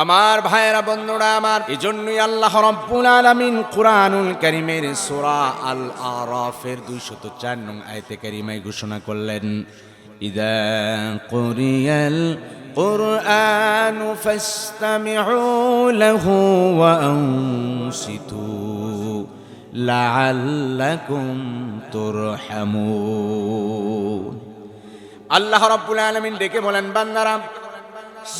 আমার ভাইয়েরা বন্ধুরা আমার, এজন্যই আল্লাহ রাব্বুল আলামিন কুরআনুল কারীমের সূরা আল আরাফের 204 নং আয়াতে কারিমায় ঘোষণা করলেন, ইযা কুরিয়াল কুরআনু ফাসতামিউ লাহু ওয়া আনসিতু লাআল্লাকুম তুরহামুন। আল্লাহ রাব্বুল আলামিন ডেকে বলেন, বান্দারা,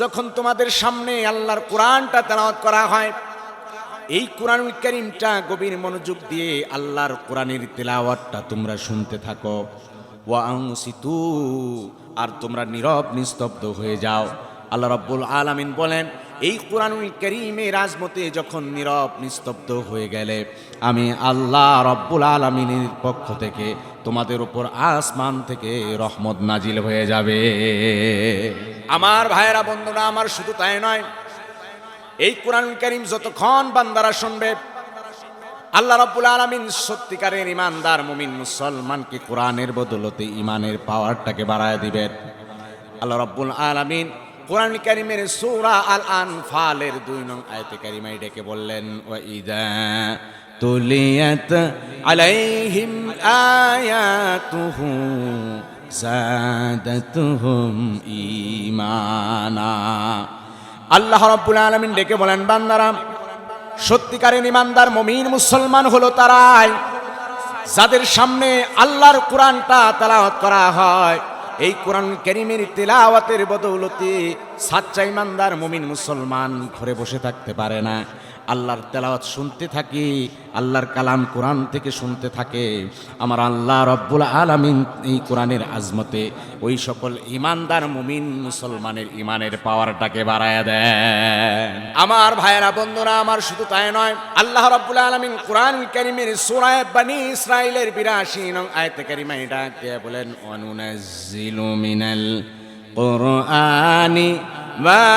যখন তোমাদের সামনে আল্লাহর কোরআনটা তেলাওয়াত করা হয়, এই কোরআনুল কারীমটা গভীর মনোযোগ দিয়ে আল্লাহর কোরআনের তেলাওয়াতটা তোমরা শুনতে থাকো। ওয়া আনসিতু, আর তোমরা নীরব নিস্তব্ধ হয়ে যাও। আল্লাহ রাব্বুল আলামিন বলেন, এই কোরআনুল কারীমের আজমতে যখন নীরব নিস্তব্ধ হয়ে গেলে, আমি আল্লাহ রাব্বুল আলামিনের পক্ষ থেকে তোমাদের উপর আসমান থেকে রহমত নাজিল হয়ে যাবে। আমার ভাইয়েরা বন্ধুরা আমার, শুধু তাই নয়, এই কোরআনুল কারীম যতক্ষণ বান্দারা শুনবে, আল্লাহ রাব্বুল আলামিন সত্যিকারের ইমানদার মুমিন মুসলমানকে কোরআনের বদৌলতে ইমানের পাওয়ারটাকে বাড়ায় দিবেন। আল্লাহ রাব্বুল আলামিন কোরআনুল কারীমের সূরা আল আনফালের 2 নং আয়াতে কারিমায় ডেকে বললেন, ওয়া ইযা তুলিয়াত আলাইহিম আয়াতুহু যাদাতুহুম ঈমানা। আল্লাহ রাব্বুল আলামিন ডেকে বলেন, বান্দারা, সত্যিকারের ইমানদার মুমিন মুসলমান হলো তারাই যাদের সামনে আল্লাহর কোরআনটা তেলাওয়াত করা হয়। এই কোরআন কারীমের তেলাওয়াতের বদৌলতে সাচ্চা ইমানদার মুমিন মুসলমান ঘরে বসে থাকতে পারে না, আল্লাহর তেলাওয়াত শুনতে থাকি, আল্লাহর কালাম কোরআন থেকে শুনতে থাকে। আমার আল্লাহ রাব্বুল আলামিন এই কোরআনের আজমতে ওই সকল ইমানদার মুমিন মুসলমানের ইমানের পাওয়ারটাকে বাড়ায়া দেন। আমার ভাইয়েরা বন্ধুরা আমার, শুধু তাই নয়, আল্লাহ রাব্বুল আলামিন কোরআনুল কারীমের সূরা বনী ইসরাঈলের 82 নং আয়াতে কারিমায় ডাক দিয়ে বলেন, ওয়ানুনাজ্জিলু মিনাল কুরআনি মা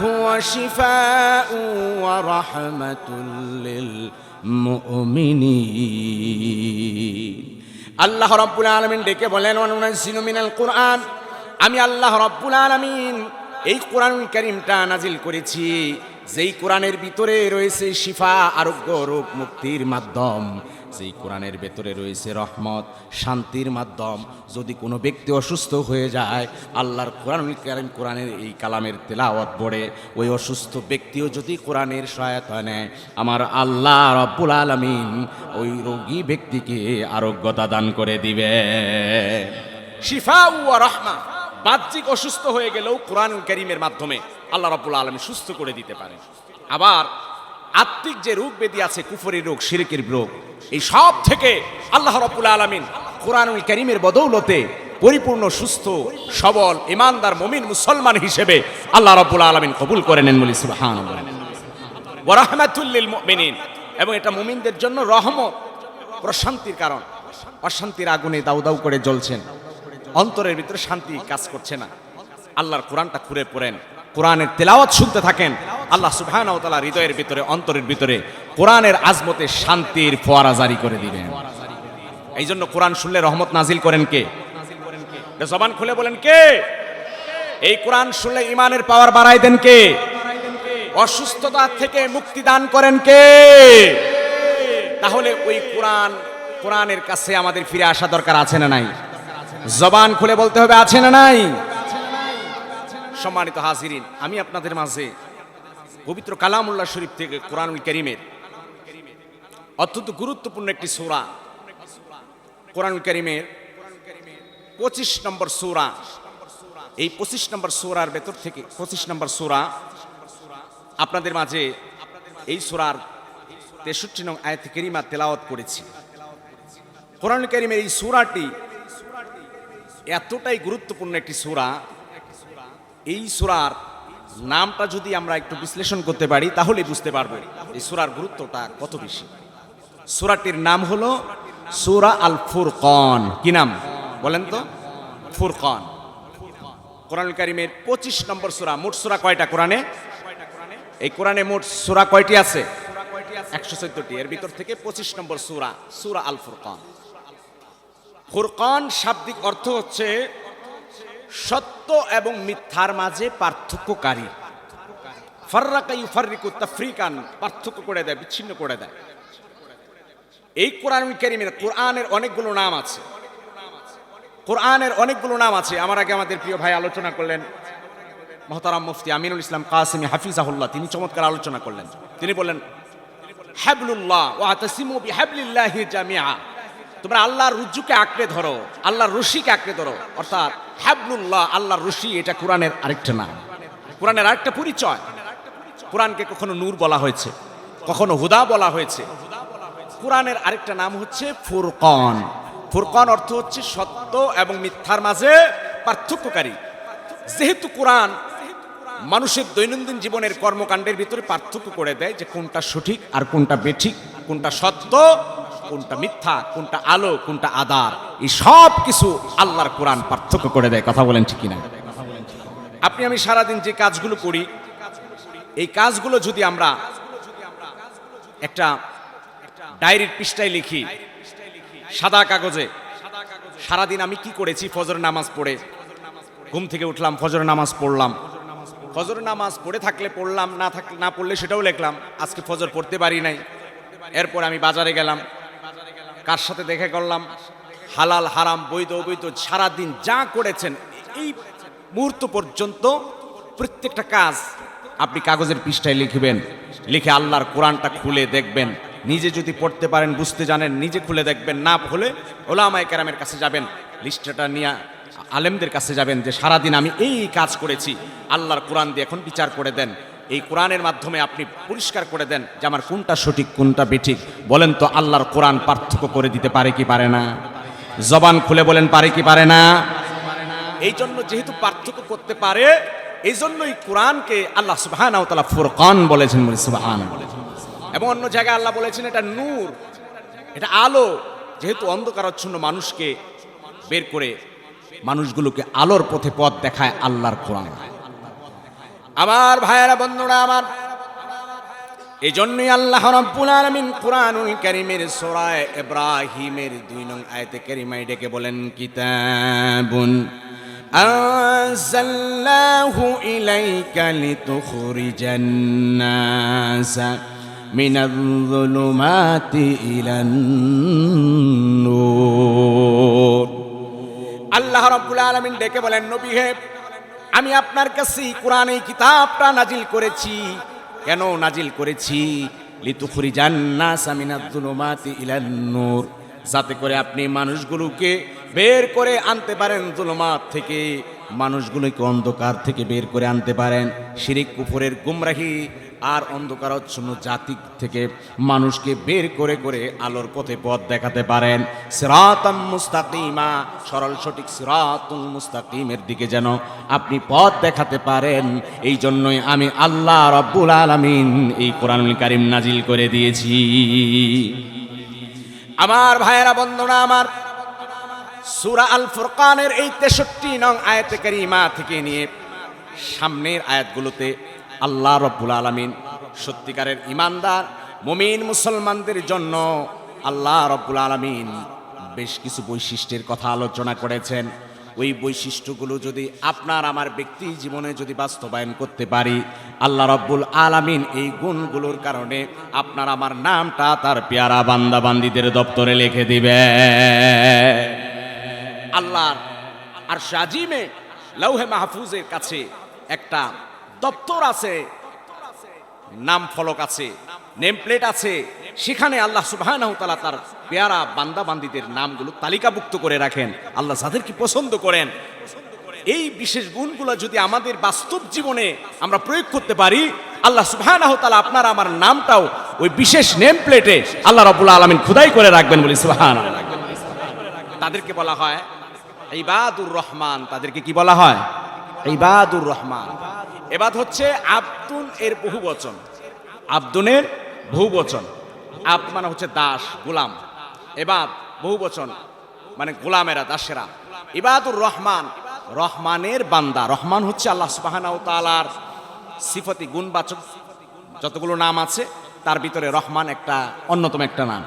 হুয়া শিফাউ ওয়া রাহমাতুল লিল মুমিনিন। আল্লাহ রাব্বুল আলামিন ডেকে বলেন, ওয়ানুনাজ্জিলু মিনাল কুরআন, আমি আল্লাহ রাব্বুল আলামিন এই কোরআনুল কারীমটা নাজিল করেছি, যেই কোরআনের ভিতরে রয়েছে শিফা, আরোগ্য, রোগ মুক্তির মাধ্যম, যেই কোরআনের ভেতরে রয়েছে রহমত, শান্তির মাধ্যম। যদি কোনো ব্যক্তি অসুস্থ হয়ে যায়, আল্লাহর কোরআনুল কারীম কোরআনের এই কালামের তেলাওয়াত পড়ে ওই অসুস্থ ব্যক্তিও যদি কোরআনের সহায়তা নেয়, আমার আল্লাহ রাব্বুল আলামিন ওই রোগী ব্যক্তিকে আরোগ্যতা দান করে দিবে। শিফা ওয়া রাহমা, বাহ্যিক অসুস্থ হয়ে গেলেও কোরআনুল কারীমের মাধ্যমে আল্লাহ রাব্বুল আলামিন সুস্থ করে দিতে পারেন। আবার আত্মিক যে রোগ ব্যাধি আছে, কুফরের রোগ, শিরকের রোগ, এই সব থেকে আল্লাহ রাব্বুল আলামিন কোরআনুল কারীমের বদৌলতে পরিপূর্ণ সুস্থ সবল ইমানদার মুমিন মুসলমান হিসেবে আল্লাহ রাব্বুল আলামিন কবুল করে নেন, বলি সুবহানাল্লাহ। ওয়া রাহমাতুল লিল মুমিনিন, এবং এটা মুমিনদের জন্য রহমত, প্রশান্তির কারণ। অশান্তির আগুনে দাউ দাউ করে জ্বলছেন, অন্তরের ভিতরে শান্তি কাজ করছে না, আল্লাহর কোরআনটা খুঁড়ে পড়েন, কোরআনের তেলাওয়াত শুনতে থাকেন, আল্লাহ সুবহানাহু ওয়া তাআলা হৃদয়ের ভিতরে, অন্তরের ভিতরে কোরআনের আজমতে শান্তির ফোয়ারা জারি করে দিবেন। এই জন্য কোরআন শুনলে রহমত নাজিল করেন কে? জবান খুলে বলেন কে? এই কোরআন শুনলে ইমানের পাওয়ার বাড়ায় দেন কে? অসুস্থতা থেকে মুক্তি দান করেন কে? তাহলে ওই কোরআনের কাছে আমাদের ফিরে আসা দরকার আছে না নাই? জবান খুলে বলতে হবে, আছে না নাই? সম্মানিত হাজিরিন, আমি আপনাদের মাঝে পবিত্র কালামুল্লাহ শরীফ থেকে কোরআনুল কারীমের অত্যন্ত গুরুত্বপূর্ণ একটি সূরা, কোরআনুল কারীমের 25 নম্বর সূরা, এই 25 নম্বর সূরার ভেতর থেকে 25 নম্বর সূরা আপনাদের মাঝে এই সূরার 63 নং আয়াত কারীমা তেলাওয়াত করেছি। কোরআনুল কারীমের এই সূরাটি এতটাই গুরুত্বপূর্ণ একটি সূরা, এই সূরার নামটা যদি আমরা একটু বিশ্লেষণ করতে পারি তাহলে বুঝতে পারবো এই সূরার গুরুত্বটা কত বেশি। সূরাটির নাম হলো সূরা আল ফুরকান। কি নাম বলেন তো? ফুরকান। কোরআনুল কারীমের 25 নম্বর সূরা। মোট সূরা কয়টা কোরআনে? এই কোরআনে মোট সূরা কয়টি আছে? 114টি। এর ভিতর থেকে 25 নম্বর সূরা, সূরা আল ফুরকান। ফুরকান শাব্দিক অর্থ হচ্ছে সত্য এবং মিথ্যার মাঝে পার্থক্যকারী। ফাররাকা ইউফাররিকু তাফরিকান, পার্থক্য করে দেয়, বিচ্ছিন্ন করে দেয়। এই কোরআনুল কারীমের কোরআনের অনেকগুলো নাম আছে, কোরআনের অনেকগুলো নাম আছে। আমার আগে আমাদের প্রিয় ভাই আলোচনা করলেন, মুহতারাম মুফতি আমিনুল ইসলাম কাসিমি হাফিজাহুল্লাহ, তিনি চমৎকার আলোচনা করলেন। তিনি বললেন হাবলুল্লাহ ওয়া তাসিমু বিহাবলিল্লাহি জামিআ, তোমরা আল্লাহর রজ্জুকে আঁকড়ে ধরো, আল্লাহর রশিকে আঁকড়ে ধরো। অর্থাৎ হাবলুল্লাহ, আল্লাহর রশি, এটা কোরআনের আরেকটা নাম, কোরআনের আরেকটা পরিচয়। কোরআনকে কখনো নূর বলা হয়েছে, কখনো হুদা বলা হয়েছে। কোরআনের আরেকটা নাম হচ্ছে ফুরকান। ফুরকান অর্থ হচ্ছে সত্য এবং মিথ্যার মাঝে পার্থক্যকারী। যেহেতু কোরআন মানুষের দৈনন্দিন জীবনের কর্মকাণ্ডের ভিতরে পার্থক্য করে দেয় যে কোনটা সঠিক আর কোনটা বেঠিক, কোনটা সত্য কোনটা মিথ্যা, কোনটা আলো কোনটা আধার, এই সব কিছু আল্লাহর কোরআন পার্থক্য করে দেয়। কথা বলেন ঠিক কিনা? আপনি আমি সারাদিন যে কাজগুলো করি, এই কাজগুলো যদি আমরা একটা ডায়েরির পৃষ্ঠায় লিখি, সাদা কাগজে, সারাদিন আমি কি করেছি, ফজর নামাজ পড়ে ঘুম থেকে উঠলাম, ফজর নামাজ পড়লাম, ফজর নামাজ পড়ে থাকলে পড়লাম, না পড়লে সেটাও লিখলাম, আজকে ফজর পড়তে পারি নাই। এরপর আমি বাজারে গেলাম, কার সাথে দেখা করলাম, হালাল হারাম বৈধ অবৈধ, সারাদিন যা করেছেন এই মুহূর্ত পর্যন্ত প্রত্যেকটা কাজ আপনি কাগজের পৃষ্ঠায় লিখবেন। লিখে আল্লাহর কোরআনটা খুলে দেখবেন। নিজে যদি পড়তে পারেন, বুঝতে জানেন, নিজে খুলে দেখবেন। না হলে ওলামায়ে কেরামের কাছে যাবেন, লিস্টটা নিয়ে আলেমদের কাছে যাবেন যে সারাদিন আমি এই কাজ করেছি, আল্লাহর কোরআন দিয়ে এখন বিচার করে দেন। এই কোরআনের মাধ্যমে আপনি পরিষ্কার করে দেন যে আমার কোনটা সঠিক কোনটা বেঠিক। বলেন তো আল্লাহর কোরআন পার্থক্য করে দিতে পারে কি পারে না? জবান খুলে বলেন পারে কি পারে না? এই জন্য যেহেতু পার্থক্য করতে পারে, এই জন্যই কোরআনকে আল্লাহ সুবহানাহু ওয়া তাআলা ফুরকান বলেছেন। সুবহানাল্লাহ। এবং অন্য জায়গায় আল্লাহ বলেছেন এটা নূর, এটা আলো। যেহেতু অন্ধকারাচ্ছন্ন মানুষকে বের করে মানুষগুলোকে আলোর পথে পথ দেখায় আল্লাহর কোরআন। আমার ভাইয়েরা, বন্ধুরা আমার, এই জন্যই আল্লাহ রাব্বুল আলামিন কোরআনুল কারীমের সূরা ইব্রাহিমের 2 নং আয়াতে কারিমায় ডেকে বলেন কিতাবুন আনজালনাহু ইলাইকা লিতুখরিজান নাসা মিনাল যুলুমাতি ইলান নূর। আল্লাহ রাব্বুল আলামিন ডেকে বলেন নবী হে, আমি আপনার কাছে কোরআন এই কিতাবটা নাজিল করেছি। কেন নাজিল করেছি? লিতুখরিজান নাসা মিনাজ যুলুমাতি ইলান নূর, যাতে করে আপনি মানুষগুলোকে বের করে আনতে পারেন যুলুমাত থেকে, মানুষগুলোকে অন্ধকার থেকে বের করে আনতে পারেন, শিরিক কুফরের গুমরাহি আর অন্ধকারাচ্ছন্ন জাতি থেকে মানুষকে বের করে করে আলোর পথে পথ দেখাতে পারেন। সিরাতাম মুস্তাকিমা, সরল সঠিক সিরাতুল মুস্তাকিমের দিকে যেন আপনি পথ দেখাতে পারেন। এই জন্যই আমি আল্লাহ রাব্বুল আলামিন এই কোরআনুল কারীম নাজিল করে দিয়েছি। আমার ভাইয়েরা, বন্ধুরা আমার, সূরা আল ফুরকানের এই 63 নং আয়াতে কারিমা থেকে নিয়ে সামনের আয়াতগুলোতে আল্লাহ রাব্বুল আলামিন সত্যিকারের ঈমানদার মুমিন মুসলমানদের জন্য আল্লাহ রাব্বুল আলামিন বেশ কিছু বৈশিষ্ট্যের কথা আলোচনা করেছেন। ওই বৈশিষ্ট্যগুলো যদি আপনার আমার ব্যক্তি জীবনে যদি বাস্তবায়ন করতে পারি, আল্লাহ রাব্বুল আলামিন এই গুণগুলোর কারণে আপনার আমার নামটা তার পেয়ারা বান্দা বান্দীদের দপ্তরে লিখে দিবে। আল্লাহর আরশ আজিমে লৌহে মাহফুজের কাছে একটা দপ্তর আছে, নাম ফলক আছে, নেম প্লেট আছে। সেখানে আল্লাহ সুবহানাহু ওয়া তাআলা তার পেয়ারা বান্দা বান্দীদের নামগুলো তালিকাভুক্ত করে রাখেন। আল্লাহ যাদেরকে পছন্দ করেন, এই বিশেষ গুণগুলো যদি আমাদের বাস্তব জীবনে আমরা প্রয়োগ করতে পারি, আল্লাহ সুবহানাহু ওয়া তাআলা আপনার আমার নামটাও ওই বিশেষ নেম প্লেটে আল্লাহ রাব্বুল আলামিন খোদাই করে রাখবেন বলি সুবহানাল্লাহ। তাদেরকে বলা হয় ইবাদুর রহমান। তাদেরকে কি বলা হয়? ইবাদুর রহমান। এবাদ হচ্ছে আব্দুন এর বহুবচন, আব্দুনের বহুবচন। আব্দ মানে হচ্ছে দাস, গোলাম। এবাদ বহুবচন মানে গোলামেরা, দাসেরা। ইবাদুর রহমান, রহমানের বান্দা। রহমান হচ্ছে আল্লাহ সুবহানাহু ওয়া তাআলার সিফাতি গুণবাচক যতগুলো নাম আছে তার ভিতরে রহমান একটা অন্যতম একটা নাম।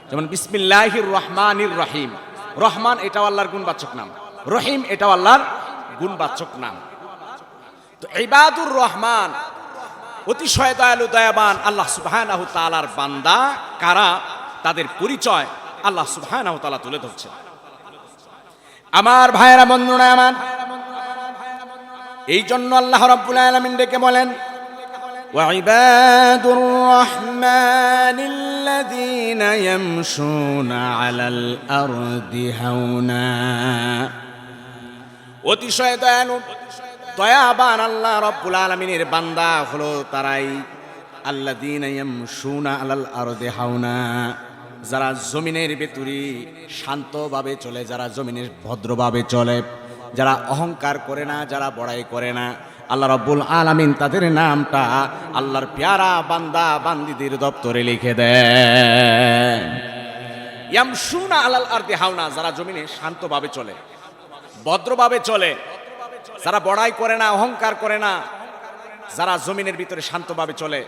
যেমন বিসমিল্লাহির রহমানির রহিম, রহমান এটাও আল্লাহর গুণবাচক নাম, রহিম এটাও আল্লাহর গুণবাচক নাম। তো ইবাদুর রহমান অতিশয় দয়ালু দয়াবান আল্লাহ সুবহানাহু তাআলার বান্দা কারা, তাদের পরিচয় আল্লাহ সুবহানাহু তাআলা তুলে ধরছেন। আমার ভাইয়েরা, বন্ধুরা আমার, এই জন্য আল্লাহ রাব্বুল আলামিন ডেকে বলেন, وعباد الرحمن الذين يمشون على الأرض هونا। অতিশয় দয়ালু দয়াবান আল্লাহ রাব্বুল আলামিনের বান্দা হলো তারাই, আল্লাযীনা ইয়ামশুনা আলাল আরদি হাওনা, যারা জমিনের ভেতরে শান্তভাবে চলে, যারা জমিনের ভদ্রভাবে চলে, যারা অহংকার করে না, যারা বড়াই করে না। আল্লাহ রাব্বুল আলামিন তাদের নামটা আল্লাহর পেয়ারা বান্দা বান্দীদের দপ্তরে লিখে দেন। ইয়ামশুনা আলাল আরদি হাওনা, যারা জমিনে শান্তভাবে চলে, ভদ্রভাবে চলে, যারা বড়াই করে না, অহংকার করে না, যারা জমিনের ভিতরে শান্তভাবে চলে।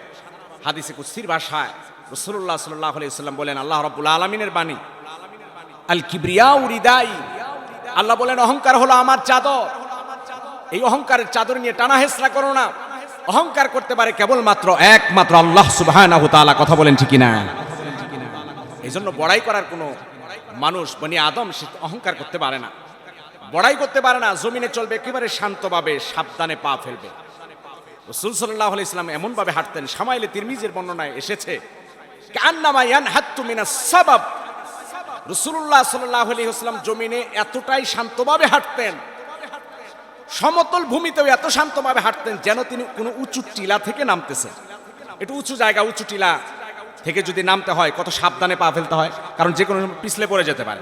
হাদিসে কুদসির ভাষায় রাসূলুল্লাহ সাল্লাল্লাহু আলাইহি ওয়াসাল্লাম বলেন, আল্লাহ রাব্বুল আলামিনের বাণী, আল কিবরিয়াউ রিদাই, আল্লাহ বলেন অহংকার হলো আমার চাদর। এই অহংকারের চাদর নিয়ে টানা হেসরা করো না। অহংকার করতে পারে কেবলমাত্র একমাত্র আল্লাহ সুবহানাহু তাআলা। কথা বলেন ঠিক কিনা? এই জন্য বড়াই করার কোনো মানুষ, বনি আদম, সে অহংকার করতে পারে না, বড়াই করতে পারে না। জমিনে চলবে একেবারে শান্তভাবে, সাবধানে পা ফেলবে। রাসূল সাল্লাল্লাহু আলাইহি ওয়াসাল্লাম এমন ভাবে হাঁটতেন, শামাইলে তিরমিজির বর্ণনায় এসেছে, কান্নামা ইয়ানহাত্তু মিনাস সাবাব। রাসূলুল্লাহ সাল্লাল্লাহু আলাইহি ওয়াসাল্লাম জমিনে এতটাই শান্তভাবে হাঁটতেন, সমতল ভূমিতেও এত শান্তভাবে হাঁটতেন যেন তিনি কোনো উঁচু টিলা থেকে নামতেছেন। একটু উঁচু জায়গা, উঁচু টিলা থেকে যদি নামতে হয় কত সাবধানে পা ফেলতে হয়, কারণ যে কোনো পিছলে পড়ে যেতে পারে।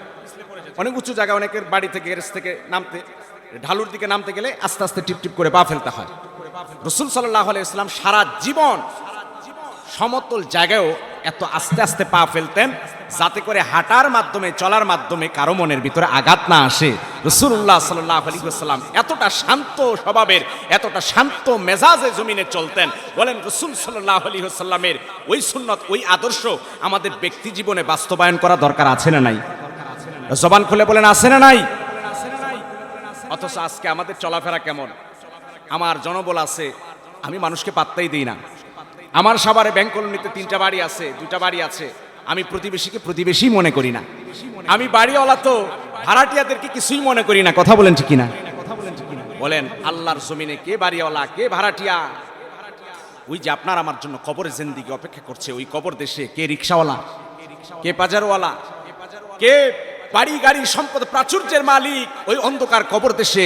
অনেক উঁচু জায়গা, অনেকের বাড়ি থেকে, গ্যারেজ থেকে নামতে, ঢালুর দিকে নামতে গেলে আস্তে আস্তে টিপ টিপ করে পা ফেলতে হয়। রাসূল সাল্লাল্লাহু আলাইহি ওয়াসাল্লাম সারা জীবন সমতল জায়গায়ও এত আস্তে আস্তে পা ফেলতেন যাতে করে হাঁটার মাধ্যমে, চলার মাধ্যমে কারো মনের ভিতরে আঘাত না আসে। রাসূলুল্লাহ সাল্লাল্লাহু আলাইহি ওয়াসাল্লাম এতটা শান্ত স্বভাবের, এতটা শান্ত মেজাজে জমিনে চলতেন। বলেন, রাসূল সাল্লাল্লাহু আলাইহি ওয়াসাল্লামের ওই সুন্নত, ওই আদর্শ আমাদের ব্যক্তি জীবনে বাস্তবায়ন করা দরকার আছে না নাই? জবান খুলে বলেন, আছে না নাই? অথচ আজকে আমাদের চলাফেরা কেমন? আমার জনবল আছে, আমি মানুষকে পাত্তাই দিই না। আমার সাভারে ব্যাংক কলোনিতে 3টা বাড়ি আছে, 2টা বাড়ি আছে, আমি প্রতিবেশীকে প্রতিবেশী মনে করি না। আমি বাড়িওয়ালা তো ভাড়াটিয়াদেরকে কিছুই মনে করি না। কথা বলেন ঠিক কিনা? বলেন, আল্লাহর জমিনে কে বাড়িওয়ালা, কে ভাড়াটিয়া? ওই যে আপনার আমার জন্য কবরে জিন্দেগি অপেক্ষা করছে, ওই কবর দেশে কে রিকশাওয়ালা, কে বাজারওয়ালা, কে বাড়ি গাড়ি সম্পদ প্রাচুর্যের মালিক, ওই অন্ধকার কবর দেশে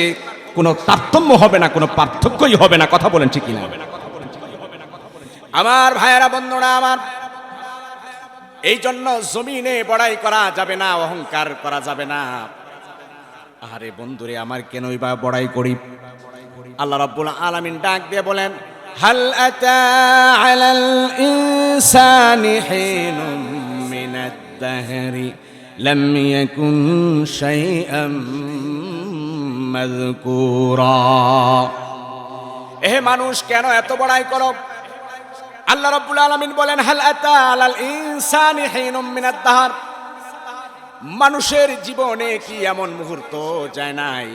কোনো তারতম্য হবে না, কোনো পার্থক্যই হবে না। কথা বলেন ঠিক কিনা? আমার ভাইয়েরা, বন্ধুরা আমার, এই জন্য জমিনে বড়াই করা যাবে না, অহংকার করা যাবে না। আরে বন্ধুরে আমার, কেনই বা বড়াই করি? আল্লাহ রাব্বুল আলামিন ডাক দিয়ে বলেন, হাল আতা আলাল ইনসানি হিনুম মিনাদ দাহরি লাম ইয়াকুন শাইআম মাযকুরা। এহে মানুষ, কেন এত বড়াই করো? আল্লাহ রাব্বুল আলামিন বলেন, হাল আতা আলাল ইনসানি হিনুম মিনাদ দাহর, মানুষের জীবনে কি এমন মুহূর্ত যায় নাই?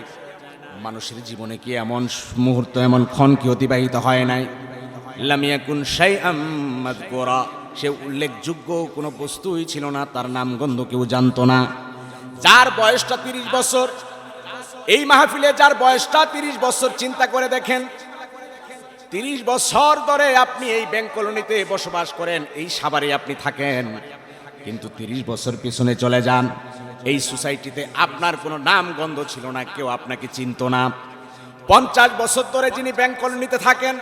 মানুষের জীবনে কি এমন মুহূর্ত, এমন ক্ষণ কি অতিবাহিত হয় নাই? লাম ইয়াকুন শাইআম মাযকুরা, সে উল্লেখযোগ্য কোনো বস্তুই ছিল না, তার নাম গন্ধ কেউ জানতো না। যার বয়সটা 30 বছর, এই মাহফিলে যার বয়সটা 30 বছর, চিন্তা করে দেখেন, 30 বছর ধরে আপনি এই ব্যাংক কলোনিতে বসবাস করেন, এই সাভারে আপনি থাকেন, কিন্তু 30 বছর পিছনে চলে যান, এই সোসাইটিতে আপনার কোনো নাম গন্ধ ছিল না, কেউ আপনাকে চিনতো না। 50 বছর ধরে যিনি ব্যাংক কলোনিতে থাকেন,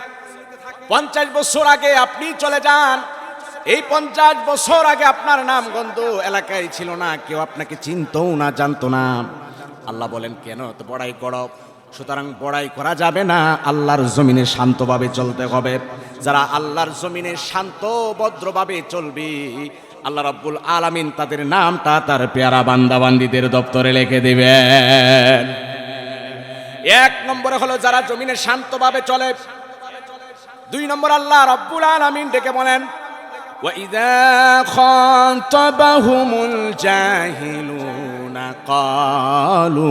50 বছর আগে আপনি চলে যান, এই 50 বছর আগে আপনার নাম গন্ধ এলাকায় ছিল না, কেউ আপনাকে চিনতো না, জানতো না। আল্লাহ বলেন, কেন তো বড়াই করো? সুতরাং বড়াই করা যাবে না, আল্লাহর জমিনে শান্তভাবে চলতে হবে। যারা আল্লাহর জমিনে শান্ত ভদ্রভাবে চলবে, আল্লাহ রাব্বুল আলামিন তাদের নামটা তার পেয়ারা বান্দা বান্দীদের দপ্তরে লিখে দিবেন। 1 নম্বরে হলো যারা জমিনে শান্তভাবে চলে। 2 নম্বর, আল্লাহ রাব্বুল আলামিন ডেকে বলেন, ওয়া ইযা খাতাবাহুমুল জাহিলুনা ক্বালু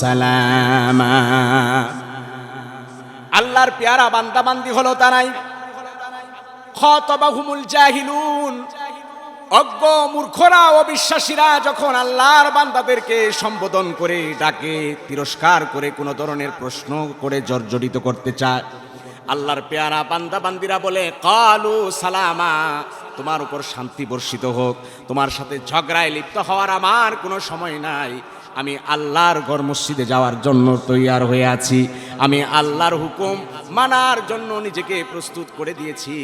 সালামা। আল্লাহর পেয়ারা বান্দা বান্দি হলো তারাই খাতাবাহুমুল জাহিলুন, অজ্ঞ মূর্খরা অবিশ্বাসীরা যখন আল্লাহর বান্দাদেরকে সম্বোধন করে ডাকে, তিরস্কার করে কোনো ধরনের প্রশ্ন করে জর্জরিত করতে চায়, আল্লাহর পেয়ারা বান্দা বান্দিরা বলে কালু সালামা, তোমার উপর শান্তি বর্ষিত হোক, তোমার সাথে ঝগড়ায় লিপ্ত হওয়ার আমার কোনো সময় নাই, আমি আল্লাহর ঘর মসজিদে যাওয়ার জন্য তৈয়ার হয়ে আছি, আমি আল্লাহর হুকুম মানার জন্য নিজেকে প্রস্তুত করে দিয়েছি,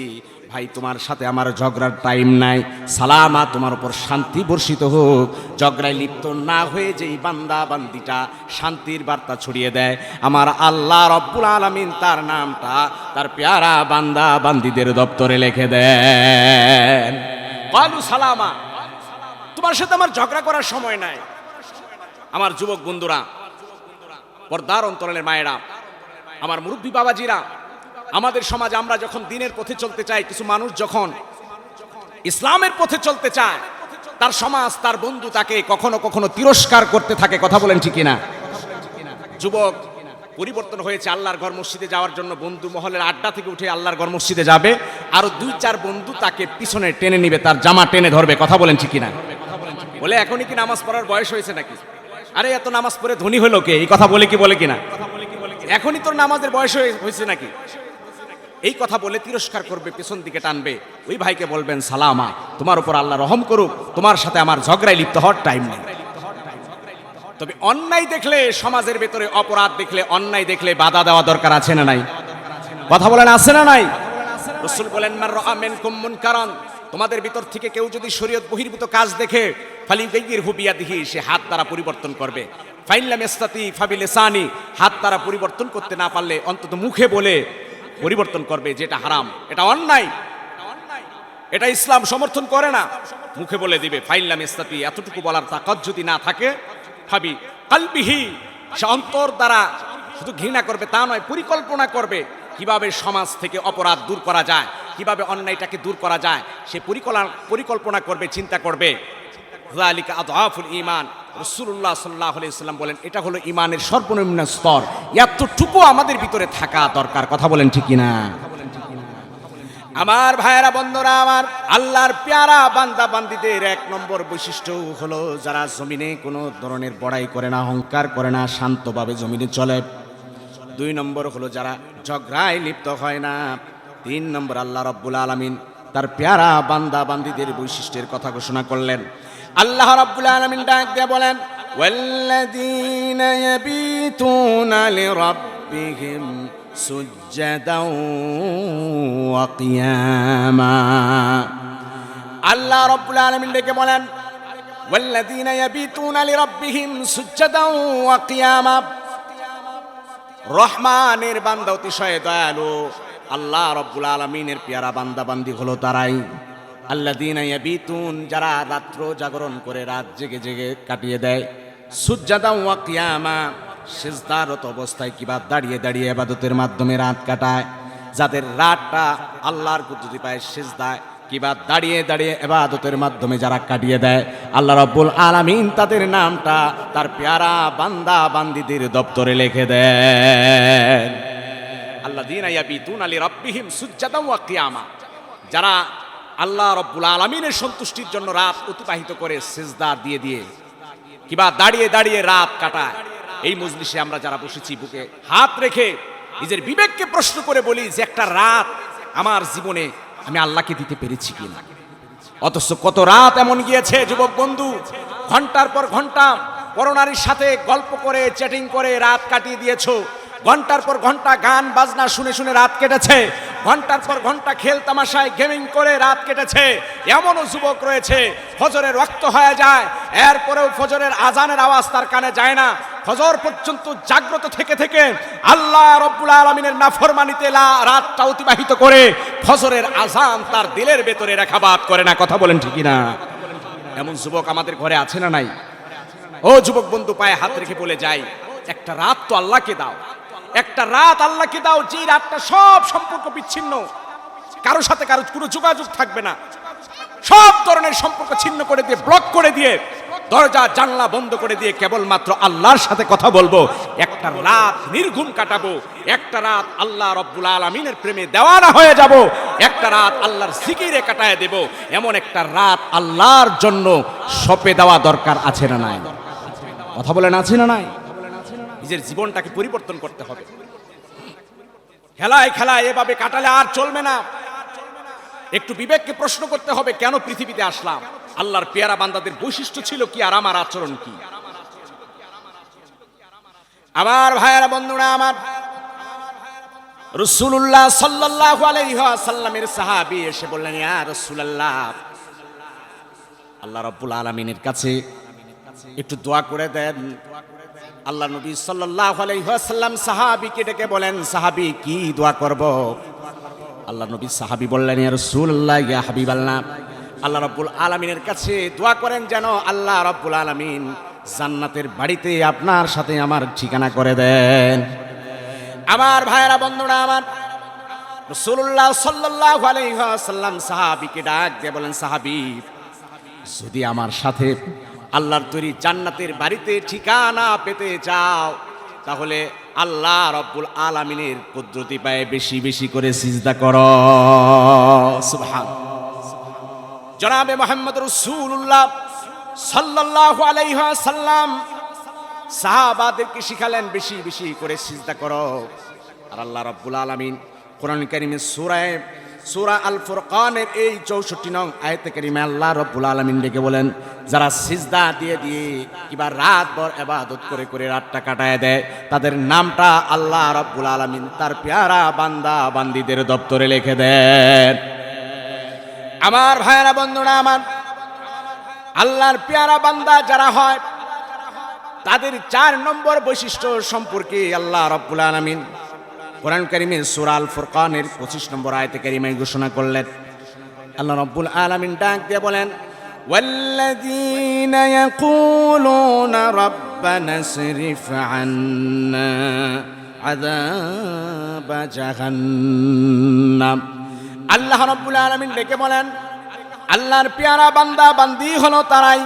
ভাই তোমার সাথে আমার ঝগড়ার টাইম নাই, সালামা তোমার উপর শান্তি বর্ষিত হোক। ঝগড়ায় লিপ্ত না হয়ে যেই বান্দা বান্দিটা শান্তির বার্তা ছড়িয়ে দেয়, আমার আল্লাহ রব্বুল আলামিন তার নামটা তার পেয়ারা বান্দা বান্দিদের দপ্তরে লিখে দেন। কালু সালামা, তোমার সাথে আমার ঝগড়া করার সময় নাই। আমার যুবক বন্ধুরা, পর্দার অন্তরালের মায়েরা, আমার মুরব্বী বাবাজিরা, আমাদের সমাজে আমরা যখন দিনের পথে চলতে চাই, কিছু মানুষ যখন ইসলামের পথে চলতে চায়, তার সমাজ তার বন্ধু তাকে কখনো কখনো তিরস্কার করতে থাকে। কথা বলেন ঠিক কিনা? যুবক পরিবর্তন হয়েছে, আল্লাহর ঘর মসজিদে যাওয়ার জন্য বন্ধু মহলের আড্ডা থেকে উঠে আল্লাহর ঘর মসজিদে যাবে, আরো 2-4 বন্ধু তাকে পিছনে টেনে নিবে, তার জামা টেনে ধরবে। কথা বলেন ঠিক কিনা? বলে এখনই কি নামাজ পড়ার বয়স হয়েছে নাকি? আরে এত নামাজ পড়ে ধনী হলো কে? এই কথা বলে কি বলে কিনা? এখনই তোর নামাজের বয়স হয়েছে নাকি? এই কথা বলে তিরস্কার করবে, পেছন দিকে টানবে। ওই ভাইকে বলবেন সালামা, তোমার উপর আল্লাহ রহম করুক, তোমার সাথে আমার ঝগড়ায় লিপ্ত হওয়ার টাইম নেই। তবে অন্যায় দেখলে, সমাজের ভেতরে অপরাধ দেখলে, অন্যায় দেখলে বাধা দেওয়া দরকার আছে না নাই? কথা বলেন আছে না নাই? রাসূল বলেন মান রাআ মিনকুম মুনকারান, তোমাদের ভিতর থেকে কেউ যদি শরীয়ত বহির্ভূত কাজ দেখে, ফালিগাইয়িরহু বিয়াদিহি, সে হাত দ্বারা পরিবর্তন করবে। ফাইন লাম ইস্তাতি ফাবিলিসানি, হাত দ্বারা পরিবর্তন করতে না পারলে অন্তত মুখে বলে পরিবর্তন করবে, যেটা হারাম, এটা অন্যায়, এটা ইসলাম সমর্থন করে না, মুখে বলে দিবে। ফাইন লাম ইস্তাতি, এতটুকু বলার তাকত যদি না থাকে, ফাবি কালবিহি, সে অন্তর দ্বারা শুধু ঘৃণা করবে তা নয়, পরিকল্পনা করবে কিভাবে সমাজ থেকে অপরাধ দূর করা যায়, কিভাবে অন্যায়টাকে দূর করা যায়, সে পরিকল্পনা করবে, চিন্তা করবে। যালিকা আযআফুল ঈমান, রাসূলুল্লাহ সাল্লাল্লাহু আলাইহি ওয়াসাল্লাম বলেন এটা হলো ঈমানের সর্বনিম্ন স্তর। এতটুকু আমাদের ভিতরে থাকা দরকার। কথা বলেন ঠিক কিনা? আমার ভাইয়েরা, বন্ধুরা আমার, আল্লাহর পেয়ারা বান্দা বান্দিদের 1 নম্বর বৈশিষ্ট্য হলো যারা জমিনে কোনো ধরনের বড়াই করে না, অহংকার করে না, শান্তভাবে জমিনে চলে। 2 নম্বর হলো যারা ঝগড়ায় লিপ্ত হয় না। 3 নম্বর আল্লাহ রাব্বুল আলামিন তার পেয়ারা বান্দা বান্দিদের বৈশিষ্ট্যের কথা ঘোষণা করলেন। আল্লাহ রাব্বুল আলামিন ডাক দিয়ে বলেন ওয়াল্লাযীনা ইয়াবিতুনা লিরাব্বিহিম সুজ্জাদাও ওয়া কিয়ামা। আল্লাহ রাব্বুল আলামিন ডেকে বলেন ওয়াল্লাযীনা ইয়াবিতুনা লিরাব্বিহিম সুজ্জাদাও ওয়া কিয়ামা। রহমানের বান্দা, অতিশয় দয়ালু আল্লাহ রাব্বুল আলামিনের পেয়ারা বান্দা বান্দি হলো তারাই, আল্লাযীনা ইয়াবিতুন, যারা রাত্র জাগরণ করে, রাত জেগে জেগে কাটিয়ে দেয়, সুজ্জাদাও ওয়া কিয়ামা, সিজদারত অবস্থায় কিংবা দাঁড়িয়ে দাঁড়িয়ে ইবাদতের মাধ্যমে রাত কাটায়। যাদের রাতটা আল্লাহর কুদরতি পায় সিজদায় কিংবা দাঁড়িয়ে দাঁড়িয়ে ইবাদতের মাধ্যমে যারা কাটিয়ে দেয়, আল্লাহ রাব্বুল আলামিন তাদের নামটা তার পেয়ারা বান্দা বান্দিদের দপ্তরে লিখে দেন। আল্লাযীনা ইয়াবিতুনা লিরাব্বিহিম সুজ্জাদাও ওয়া কিয়ামা, যারা আল্লাহ রাব্বুল আলামিনের সন্তুষ্টির জন্য রাত অতিবাহিত করে সিজদা দিয়ে দিয়ে কিংবা দাঁড়িয়ে দাঁড়িয়ে রাত কাটায়। এই মজলিসে আমরা যারা বসেছি, বুকে হাত রেখে নিজের বিবেককে প্রশ্ন করে বলি যে একটা রাত আমার জীবনে আমি আল্লাহকে দিতে পেরেছি কিনা। অথচ কত রাত এমন গিয়েছে যুবক বন্ধু, ঘন্টার পর ঘন্টা পরনারীর সাথে গল্প করে, চ্যাটিং করে রাত কাটিয়ে দিয়েছো। ঘন্টার পর ঘন্টা গান বাজনা শুনে শুনে রাত কেটেছে। ঘন্টার পর ঘন্টা খেল তামাশায় গেমিং করে রাত কেটেছে। এমনও যুবক রয়েছে ফজরের ওয়াক্ত হয়ে যায়, এরপরেও ফজরের আজানের আওয়াজ তার কানে যায় না। ফজর পর্যন্ত জাগ্রত থেকে থেকে আল্লাহ রাব্বুল আলামিনের নাফরমানিতে রাতটা অতিবাহিত করে ফজরের আজান তার দিলের ভেতরে রেখাপাত করে না। কথা বলেন ঠিক না? এমন যুবক আমাদের ঘরে আছে না নাই? ও যুবক বন্ধু, পায়ে হাত রেখে বলে যাই, একটা রাত তো আল্লাহকে দাও, একটা রাত আল্লাহকে দাও, যে রাতটা সব সম্পর্ক বিচ্ছিন্ন, কারোর সাথে কারোর কোনো যোগাযোগ থাকবে না, সব ধরনের সম্পর্ক ছিন্ন করে দিয়ে, ব্লক করে দিয়ে দরজা জানলা বন্ধ করে দিয়ে কেবলমাত্র আল্লাহর সাথে কথা বলবো, একটা রাত নির্ঘুম কাটাবো, একটা রাত আল্লাহ রব্বুল আলামিনের প্রেমে দেওয়ানা হয়ে যাব, একটা রাত আল্লাহর জিকিরে কাটায় দেব, এমন একটা রাত আল্লাহর জন্য সঁপে দেওয়া দরকার আছে না নাই? কথা বলেন আছে না নাই? নিজের জীবনটাকে পরিবর্তন করতে হবে। খেলায় খেলায় এভাবে কাটালে আর চলবে না। একটু বিবেককে প্রশ্ন করতে হবে, কেন পৃথিবীতে আসলাম, আল্লাহর পেয়ারা বান্দাদের বৈশিষ্ট্য ছিল কি, আর আমার আচরণ কি? আমার ভাইয়েরা, বন্ধুরা আমার, রাসূলুল্লাহ সাল্লাল্লাহু আলাইহি ওয়াসাল্লামের সাহাবী এসে বললেন, ইয়া রাসূলুল্লাহ, আল্লাহ রাব্বুল আলামিনের কাছে একটু দোয়া করে দেন। আল্লাহ নবী সাল্লাল্লাহু আলাইহি ওয়াসাল্লাম সাহাবীকে ডেকে বলেন, সাহাবী কি দোয়া করব? আল্লাহ নবী সাহাবী বললেন, ইয়া রাসূলুল্লাহ, ইয়া হাবিবাল্লাহ, আল্লাহ রাব্বুল আলামিনের কাছে দোয়া করেন যেন আল্লাহ রাব্বুল আলামিন জান্নাতের বাড়িতে আপনার সাথে আমার ঠিকানা করে দেন। আমার ভাইয়েরা, বন্ধুরা আমার, রাসূলুল্লাহ সাল্লাল্লাহু আলাইহি ওয়াসাল্লাম সাহাবীকে ডাক দিয়ে বলেন, সাহাবী, যদি আমার সাথে আল্লাহর তৈরি জান্নাতের বাড়িতে ঠিকানা পেতে চাও, তাহলে আল্লাহ রব্বুল আলামিনের কুদরতি পায়ে বেশি বেশি করে সিজদা করো। সুবহানাল্লাহ। জনাবে মুহাম্মদ রাসূলুল্লাহ সাল্লাল্লাহু আলাইহি ওয়াসাল্লাম সাহাবাদেরকে শিখালেন বেশি বেশি করে সিজদা করো। আর আল্লাহ রাব্বুল আলামিন কোরআন কারীমের সূরা আল ফুরকানের এই 64 নং আয়াতে কারিমে আল্লাহ রাব্বুল আলামিন ডেকে বলেন, যারা সিজদা দিয়ে দিয়ে কিংবা রাতভর ইবাদত করে করে রাতটা কাটায় দেয়, তাদের নামটা আল্লাহ রাব্বুল আলামিন তার পেয়ারা বান্দা বান্দীদের দপ্তরে লিখে দেন। আমার ভাইয়েরা, বন্ধুরা আমার, আল্লাহর পেয়ারা বান্দা যারা হয় তাদের 4 নম্বর বৈশিষ্ট্য সম্পর্কে আল্লাহ রাব্বুল আলামিন কোরআন কারীমের সূরা আল ফুরকানের 25 নম্বর আয়াতে কারিমায় ঘোষণা করলেন। আল্লাহ রাব্বুল আলামিন ডাক দিয়ে বলেন, ওয়াল্লাযীনা ইয়াকুলুনা রাব্বানা সরিফ আন্না আযাব জাহান্নাম। আল্লাহ রাব্বুল আলামিন ডেকে বলেন, আল্লাহর পেয়ারা বান্দা বান্দি হলো তারাই,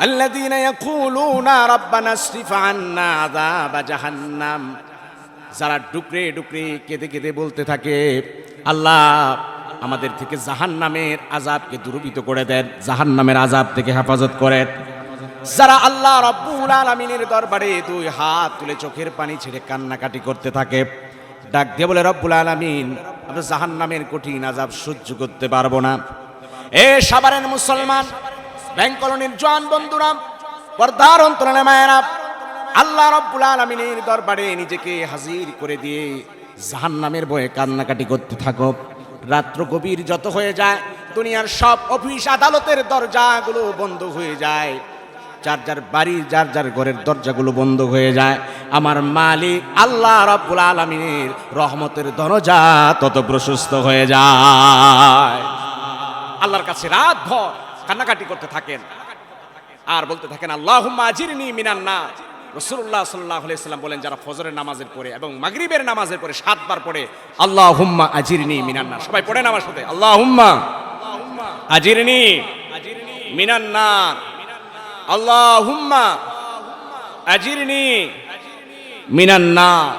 আল্লাযীনা ইয়াকুলুনা রাব্বানা সরিফ আন্না আযাব জাহান্নাম, যারা ডুকরে ডুকরে কেঁদে কেঁদে বলতে থাকে, আল্লাহ আমাদের থেকে জাহান্নামের আযাবকে দূরীভূত করে দেন, জাহান্নামের আযাব থেকে হেফাজত করেন। যারা আল্লাহ রাব্বুল আলামিনের দরবারে 2 হাত তুলে চোখের পানি ছেড়ে কান্নাকাটি করতে থাকে, ডাক দিয়ে বলে, রব্বুল আলামিন, আমরা জাহান্নামের কঠিন আযাব সহ্য করতে পারবো না। এ সাভারের মুসলমান, ব্যাংক কলোনির জওয়ান বন্ধুরা, পর্দার অন্তরালে মায়েরা, আল্লাহ রাব্বুল আলামিনের দরবারে নিজেকে হাজির করে দিয়ে জাহান্নামের ভয়ে কান্নাকাটি করতে থাকো। রাত্র গভীর যত হয়ে যায়, দুনিয়ার সব অফিস আদালতের দরজাগুলো বন্ধ হয়ে যায়, যার যার বাড়ির যার যার ঘরের দরজাগুলো বন্ধ হয়ে যায়, আমার মালিক আল্লাহ রাব্বুল আলামিনের রহমতের দরজা তত প্রশস্ত হয়ে যায়। আল্লাহর কাছে রাত ভর কান্নাকাটি করতে থাকেন আর বলতে থাকেন, আল্লাহুম্মা আজিরনি মিনান নার। রাসূলুল্লাহ সাল্লাল্লাহু আলাইহি ওয়াসাল্লাম বলেন, যারা ফজরের নামাজের পরে এবং মাগরিবের নামাজের পরে 7 বার পড়ে আল্লাহুম্মা আজিরনি মিনান নার, সবাই পড়েন আমার সাথে, আল্লাহুম্মা আজিরনি মিনান নার, আল্লাহুম্মা আজিরনি মিনান নার।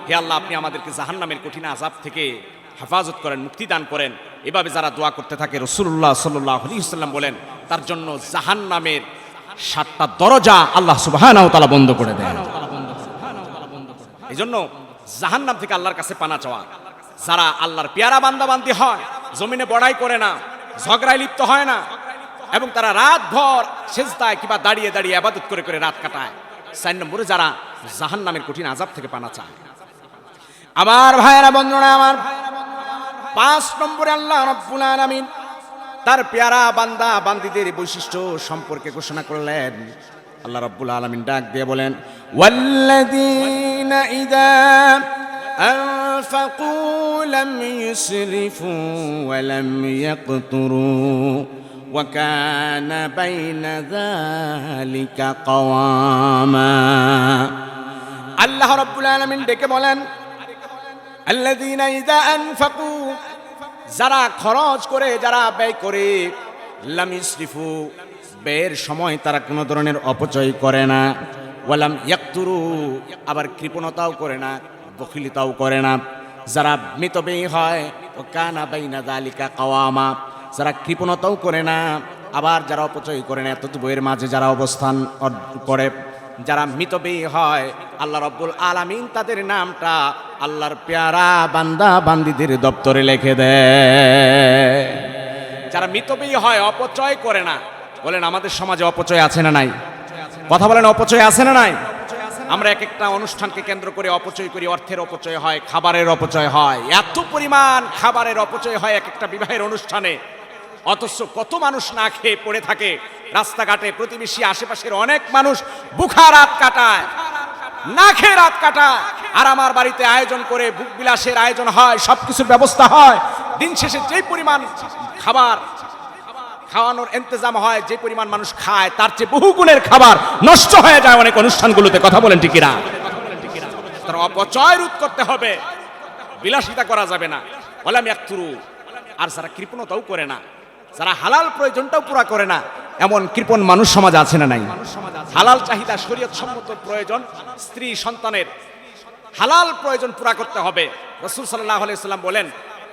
হে আল্লাহ, আপনি আমাদেরকে জাহান্নামের কঠিন আযাব থেকে হেফাজত করেন, মুক্তি দান করেন। এভাবে যারা দোয়া করতে থাকে, রাসূলুল্লাহ সাল্লাল্লাহু আলাইহি ওয়াসাল্লাম বলেন, তার জন্য জাহান্নামের 7টা দরজা আল্লাহ সুবহানাহু ওয়া তাআলা বন্ধ করে দেন। এজন্য জাহান্নাম থেকে আল্লাহর কাছে পানা চাওয়া। যারা আল্লাহর পেয়ারা বান্দা বান্দি হয়, জমিনে বড়াই করে না, ঝগড়ায় লিপ্ত হয় না, এবং তারা রাত ভর সেজদায় কিংবা দাঁড়িয়ে দাঁড়িয়ে ইবাদত করে করে রাত কাটায়। 4 নম্বরে যারা জাহান্নামের কঠিন আযাব থেকে পানা চায়। আমার ভাইয়েরা, বন্ধুরা আমার, 5 নম্বরে আল্লাহ রাব্বুল আলামিন তার পেয়ারা বান্দা বান্দীদের বৈশিষ্ট্য সম্পর্কে ঘোষণা করলেন। আল্লাহ রাব্বুল আলামিন ডাক দিয়ে বলেন, ওয়াল্লাযীনা ইযা আনফাকু লাম ইউসরিফু ওয়া লাম ইয়াকতুরু ওয়া কানা বাইনা যালিকা কাওয়ামা। আল্লাহ রাব্বুল আলামিন ডেকে বলেন, আল্লাযীনা ইযা আনফাকু, যারা খরচ করে, যারা ব্যয় করে, লাম ইসরিফু, ব্যয়ের সময় তারা কোনো ধরনের অপচয় করে না। ওয়ালাম ইয়াকতুরু, আবার কৃপণতাও করে না, বখিলিতাও করে না। যারা মিতব্যয়ী হয়, ও কানা বাইনা যালিকা কাওয়ামা, যারা কৃপণতাও করে না, আবার যারা অপচয় করে না, এত বইয়ের মাঝে যারা অবস্থান করে, যারা মিতব্যয়ী হয়, আল্লাহ রাব্বুল আলামিন তাদের নামটা আল্লাহর পেয়ারা বান্দা বান্দিদের দপ্তরে লিখে দেয়। যারা মিতব্যয়ী হয়, অপচয় করে না। বলেন আমাদের সমাজে অপচয় আছে না নাই? কথা বলেন, অপচয় আছে না নাই? আমরা এক একটা অনুষ্ঠানকে কেন্দ্র করে অপচয় করি। অর্থের অপচয় হয়, খাবারের অপচয় হয়, এত পরিমাণ খাবারের অপচয় হয় এক একটা বিবাহের অনুষ্ঠানে। অথচ কত মানুষ না খেয়ে পড়ে থাকে রাস্তাঘাটে, প্রতিবেশী আশেপাশের অনেক মানুষ ভুখা রাত কাটায়, না খেয়ে রাত কাটায়। আর আমার বাড়িতে আয়োজন করে ভোগ বিলাসের আয়োজন হয়, সবকিছুর ব্যবস্থা হয়। দিন শেষে যে পরিমাণ খাবার খাওয়ানোর ইন্তজাম হয়, যে পরিমাণ মানুষ খায়, তার চেয়ে বহু গুণের খাবার নষ্ট হয়ে যায় অনেক অনুষ্ঠানগুলোতে। কথা বলেন ঠিক কিনা? তার অপচয় রোধ করতে হবে, বিলাসিতা করা যাবে না। ওয়ালাম ইয়াকতুরু, আর যারা কৃপণতাও করে না, যারা হালাল প্রয়োজনটাও পুরা করে না, এমন কৃপণ মানুষ সমাজ আছে না নাই? হালাল চাহিদা, শরীয়ত সম্মত প্রয়োজন, স্ত্রী সন্তানের হালাল প্রয়োজন পুরা করতে হবে। রাসূল সাল্লাল্লাহু আলাইহি সাল্লাম বলেন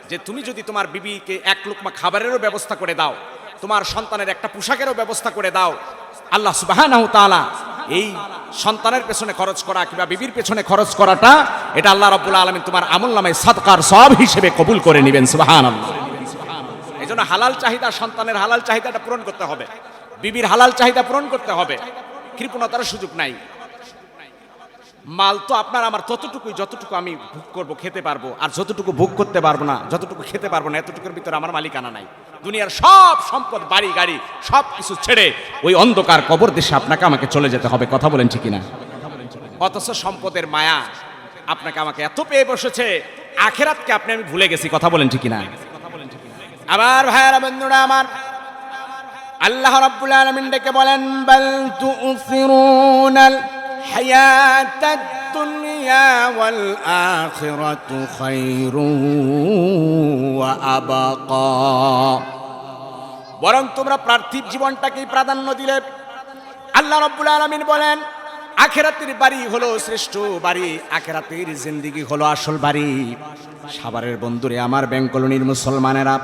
যে তুমি যদি তোমার বিবিকে এক লুকমা খাবারেরও ব্যবস্থা করে দাও, তোমার সন্তানের একটা পোশাকেরও ব্যবস্থা করে দাও, আল্লাহ সুবহানাহু তাআলা এই সন্তানের পেছনে খরচ করা কিংবা বিবির পেছনে খরচ করাটা, এটা আল্লাহ রাব্বুল আলামিন তোমার আমলনামায় সাদকার সওয়াব হিসেবে কবুল করে নেবেন। সুবহানাল্লাহ। এজন্য হালাল চাহিদা, সন্তানের হালাল চাহিদাটা পূরণ করতে হবে, বিবির হালাল চাহিদা পূরণ করতে হবে। কৃপণতার সুযোগ নাই। মাল তো আপনার আমার ততটুকুই, যতটুকু আমি ভোগ করব, খেতে পারবো। আর যতটুকু ভোগ করতে পারবো না, যতটুকু খেতে পারবো না, এতটুকুর ভিতরে আমার মালিকানা নাই। দুনিয়ার সব সম্পদ, বাড়ি গাড়ি সব কিছু ছেড়ে ওই অন্ধকার কবর দেশে আপনাকে আমাকে চলে যেতে হবে। কথা বলেন ঠিক কিনা? অথচ সম্পদের মায়া আপনাকে আমাকে এত পেয়ে বসেছে, আখেরাতকে আপনি আমি ভুলে গেছি। কথা বলেন ঠিক কিনা? আবার ভাইয়েরা, বন্ধুরা আমার, আল্লাহ রাব্বুল আলামিন ডেকে বলেন, বাল তুসিরুনাল হায়াতাদ দুনিয়া ওয়াল আখিরাতু খায়রুন ওয়া আবাকা। বরং তোমরা পার্থিব জীবনটাকেই প্রাধান্য দিলে। আল্লাহ রাব্বুল আলামিন বলেন, আখিরাতের বাড়ি হলো শ্রেষ্ঠ বাড়ি, আখিরাতের জিন্দেগি হলো আসল বাড়ি। সাভারের বন্ধুরে আমার, ব্যাংক কলোনির মুসলমানেরা,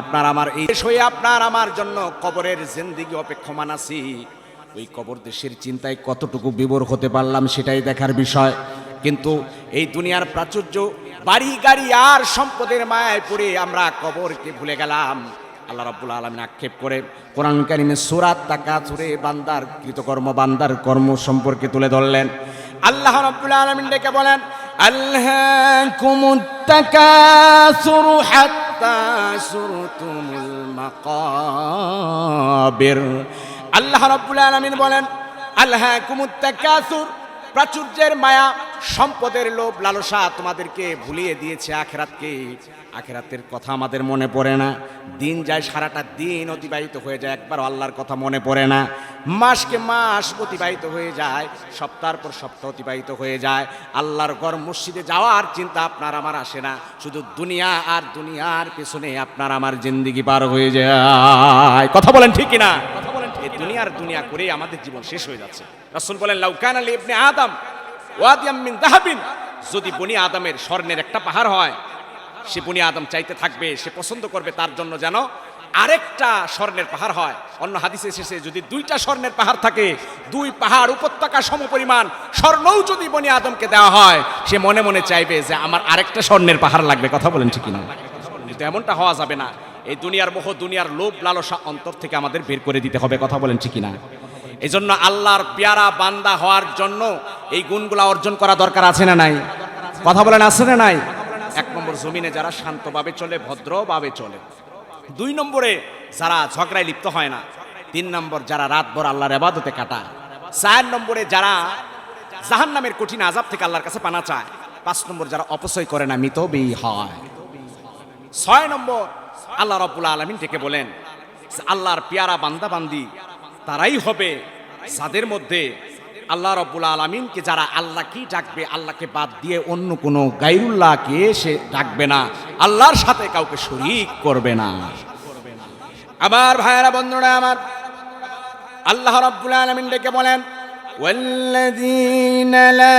আপনার আমার এই হয়ে আপনার আমার জন্য কবরের জিন্দেগি অপেক্ষমান আছি। ওই কবর দেশের চিন্তায় কতটুকু বিভোর হতে পারলাম সেটাই দেখার বিষয়। কিন্তু এই দুনিয়ার প্রাচুর্য, বাড়ি গাড়ি আর সম্পদের মায়ায় পড়ে আমরা কবরকে ভুলে গেলাম। আল্লাহ রাব্বুল আলামিন আক্ষেপ করে কোরআন কারীমে সূরা তাকাসুরে বান্দার কৃতকর্ম, বান্দার কর্ম সম্পর্কে তুলে ধরলেন। আল্লাহ রাব্বুল আলামিন ডেকে বলেন, আলহাকুমুত তাকাসুর হাত্তা সুরতুমুল মাকাবির। আল্লাহ রাব্বুল আলামিন বলেন, আলহাকুমুত তাকাসুর, প্রাচুর্যের মায়া, সম্পদের লোভ লালসা তোমাদেরকে ভুলিয়ে দিয়েছে আখিরাতকে। আখিরাতের কথা আমাদের মনে পড়ে না। দিন যায়, সারাটা দিন অতিবাহিত হয়ে যায়, একবার আল্লাহর কথা মনে পড়ে না। মাসকে মাস অতিবাহিত হয়ে যায়, সপ্তাহের পর সপ্তাহ অতিবাহিত হয়ে যায়। আল্লাহর ঘর মসজিদে যাওয়ার চিন্তা আপনার আমার আসে না। শুধু দুনিয়া আর দুনিয়ার পেছনে আপনার আমার জিন্দেগি পার হয়ে যায়। কথা বলেন ঠিক কিনা? এই দুনিয়া করে আমাদের জীবন শেষ হয়ে যাচ্ছে। রাসূল বলেন, লাউ কানা লি ইবনে আদম ওয়াদিয়াম মিন যাহাবিন, যদি বনি আদমের স্বর্ণের একটা পাহাড় হয়, সে বনি আদম চাইতে থাকবে, সে পছন্দ করবে তার জন্য যেন আরেকটা স্বর্ণের পাহাড় হয়। অন্য হাদিসে এসেছে, যদি দুইটা স্বর্ণের পাহাড় থাকে, দুই পাহাড় উপত্যকা সমপরিমাণ স্বর্ণও যদি বনি আদমকে দেওয়া হয়, সে মনে মনে চাইবে যে আমার আরেকটা স্বর্ণের পাহাড় লাগবে। কথা বলেন ঠিক কিনা? কিন্তু এমনটা হওয়া যাবে না। এই দুনিয়ার মোহ, দুনিয়ার লোভ লালসা অন্তর থেকে আমাদের বের করে দিতে হবে। কথা বলেন ঠিক কিনা? এই জন্য আল্লাহর পেয়ারা বান্দা হওয়ার জন্য এই গুণগুলা অর্জন করা দরকার আছে না নাই? কথা বলেন আছে না নাই? এক নম্বর, জমিনে যারা শান্তভাবে চলে, ভদ্রভাবে চলে। দুই নম্বরে, যারা ঝগড়ায় লিপ্ত হয় না। তিন নম্বর, যারা রাতভর আল্লাহর ইবাদতে কাটায়। চার নম্বরে, যারা জাহান্নামের কঠিন আযাব থেকে আল্লাহর কাছে পানা চায়। পাঁচ নম্বর, যারা অপচয় করে না, মিতব্যয়ী হয়। ছয় নম্বর, আল্লাহ রাব্বুল আলামিন ডেকে বলেন, আল্লাহর পেয়ারা বান্দা বান্দি তারাই হবে যাদের মধ্যে আল্লাহ রাব্বুল আলামিনকে, যারা আল্লাহকেই ডাকবে, আল্লাহকে বাদ দিয়ে অন্য কোনো গায়রুল্লাহকে সে ডাকবে না, আল্লাহর সাথে কাউকে শরীক করবে না। আমার ভাইয়েরা বন্ধুরা আমার, আল্লাহ রাব্বুল আলামিন ডেকে বলেন ওয়াল্লাযীনা লা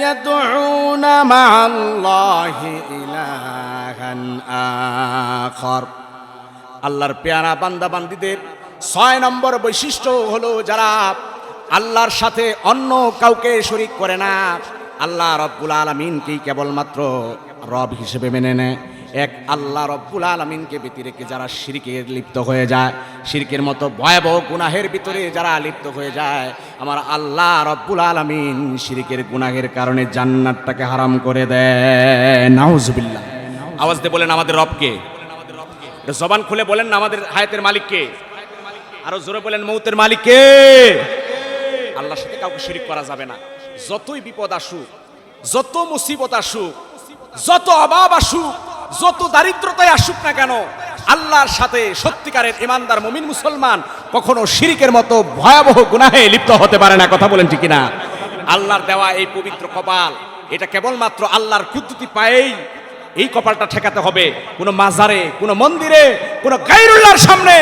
ইয়াদউনা মা'আল্লাহি ইলাহান আখার। আল্লাহর পেয়ারা বান্দা বান্দীদের 6 নম্বর বৈশিষ্ট্য হলো যারা আল্লাহর সাথে অন্য কাউকে শরীক করে না, আল্লাহ রব্বুল আলামিনকেই কেবলমাত্র রব হিসেবে মেনে নেয়। এক আল্লাহ রব্বুল আলামিনকে ব্যতি রেখে যারা শিরকে লিপ্ত হয়ে যায়, শিরকের মতো ভয়াবহ গুনাহের ভিতরে যারা লিপ্ত হয়ে যায়, আমার আল্লাহ রব্বুল আলামিন শিরকের গুনাহের কারণে জান্নাতটাকে হারাম করে দেয়। নাউজুবিল্লাহ। আওয়াজ দিয়ে বলেন আমাদের রবকে। জবান খুলে বলেন না আমাদের হায়াতের মালিককে। আরো জোরে বলেন মৌতের মালিককে। আল্লাহর সাথে কাউকে শিরিক করা যাবে না। যতই বিপদ আসুক, যত মুসিবত আসুক, যত অভাব আসুক, যত দারিদ্রতায় আসুক না কেন, আল্লাহর সাথে সত্যিকারের ইমানদার মুমিন মুসলমান কখনো শিরিকের মতো ভয়াবহ গুনাহে লিপ্ত হতে পারে না। কথা বলেন ঠিক না? আল্লাহর দেওয়া এই পবিত্র কপাল, এটা কেবলমাত্র আল্লাহর কুদরতি পায়েই এই কপালটা ঠেকাতে হবে। কোন মাজারে, কোন মন্দিরে, কোন গায়রুল্লাহর সামনে